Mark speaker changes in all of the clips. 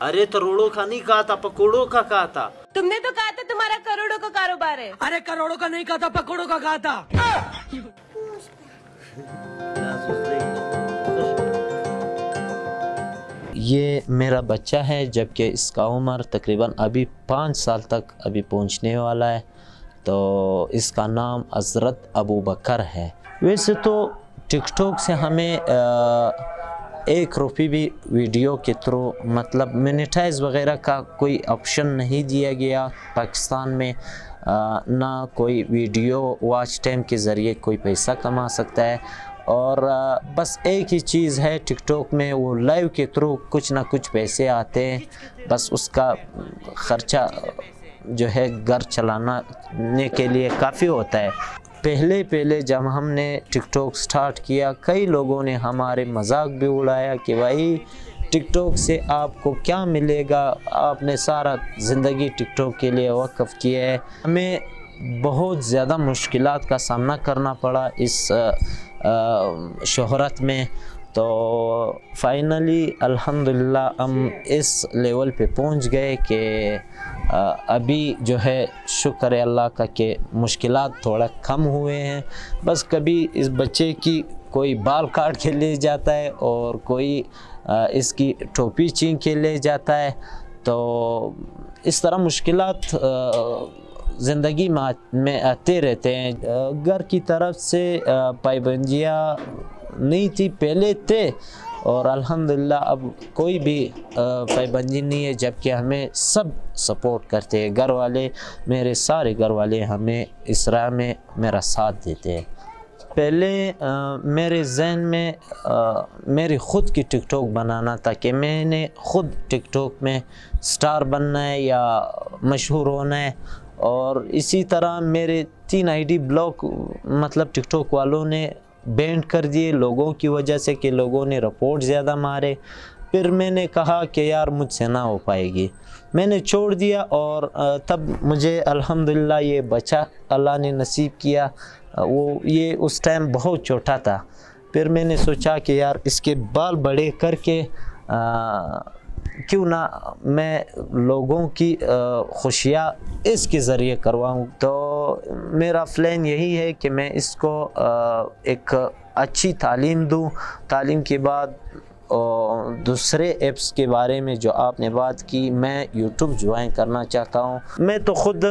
Speaker 1: अरे करोड़ों का नहीं कहा था, पकौड़ों का कहा था।
Speaker 2: तुमने तो कहा था तुम्हारा करोड़ों का कारोबार है।
Speaker 3: अरे करोड़ों का नहीं कहा था, पकौड़ों का कहा था।
Speaker 1: ये मेरा बच्चा है, जबकि इसका उम्र तकरीबन अभी 5 साल तक अभी पहुंचने वाला है। तो इसका नाम हज़रत अबू बकर है। वैसे तो टिकटॉक से हमें 1 रुपये भी वीडियो के थ्रू मतलब मोनेटाइज वगैरह का कोई ऑप्शन नहीं दिया गया पाकिस्तान में। ना कोई वीडियो वॉच टाइम के ज़रिए कोई पैसा कमा सकता है। और बस एक ही चीज़ है टिकटॉक में, वो लाइव के थ्रू कुछ ना कुछ पैसे आते हैं, बस उसका ख़र्चा जो है घर चलाने के लिए काफ़ी होता है। पहले जब हमने टिकटॉक स्टार्ट किया, कई लोगों ने हमारे मजाक भी उड़ाया कि भाई टिकटॉक से आपको क्या मिलेगा, आपने सारा ज़िंदगी टिकटॉक के लिए वक़्फ़ किया है। हमें बहुत ज़्यादा मुश्किलात का सामना करना पड़ा इस शोहरत में। तो फाइनली अल्हम्दुलिल्लाह हम इस लेवल पे पहुंच गए कि अभी जो है शुक्र है अल्लाह का कि मुश्किलात थोड़ा कम हुए हैं। बस कभी इस बच्चे की कोई बाल काट के ले जाता है और कोई इसकी टोपी छीन के ले जाता है। तो इस तरह मुश्किलात ज़िंदगी में आते रहते हैं। घर की तरफ से पाबंदियाँ नहीं थी, पहले थे, और अल्हम्दुलिल्लाह अब कोई भी पाबंदी नहीं है, जबकि हमें सब सपोर्ट करते हैं। घर वाले, मेरे सारे घर वाले हमें इस राह में मेरा साथ देते हैं। पहले मेरे ज़हन में मेरी ख़ुद की टिकटॉक बनाना था कि मैंने ख़ुद टिकटॉक में स्टार बनना है या मशहूर होना है। और इसी तरह मेरे 3 आईडी ब्लॉक मतलब टिकटॉक वालों ने बैंड कर दिए लोगों की वजह से कि लोगों ने रिपोर्ट ज़्यादा मारे। फिर मैंने कहा कि यार मुझसे ना हो पाएगी, मैंने छोड़ दिया। और तब मुझे अल्हम्दुलिल्लाह ये बच्चा अल्लाह ने नसीब किया। ये उस टाइम बहुत छोटा था। फिर मैंने सोचा कि यार इसके बाल बड़े करके क्यों ना मैं लोगों की खुशियाँ इसके ज़रिए करवाऊँ। तो मेरा प्लान यही है कि मैं इसको एक अच्छी तालीम दूँ। तालीम के बाद दूसरे ऐप्स के बारे में जो आपने बात की, मैं यूट्यूब ज्वाइन करना चाहता हूँ। मैं तो ख़ुद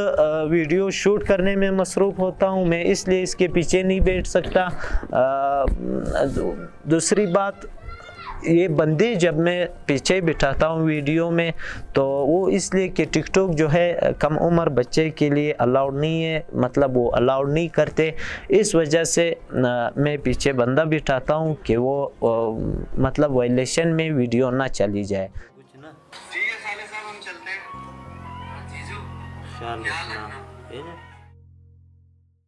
Speaker 1: वीडियो शूट करने में मसरूफ़ होता हूँ, मैं इसलिए इसके पीछे नहीं बैठ सकता। दूसरी बात, ये बंदे जब मैं पीछे बिठाता हूँ वीडियो में, तो वो इसलिए कि टिकटॉक जो है कम उम्र बच्चे के लिए अलाउड नहीं है, मतलब वो अलाउड नहीं करते। इस वजह से मैं पीछे बंदा बिठाता हूँ कि वो मतलब वायलेशन में वीडियो ना चली जाए।
Speaker 4: ठीक है साले साहब, हम चलते हैं। जीजू ख्याल रखना।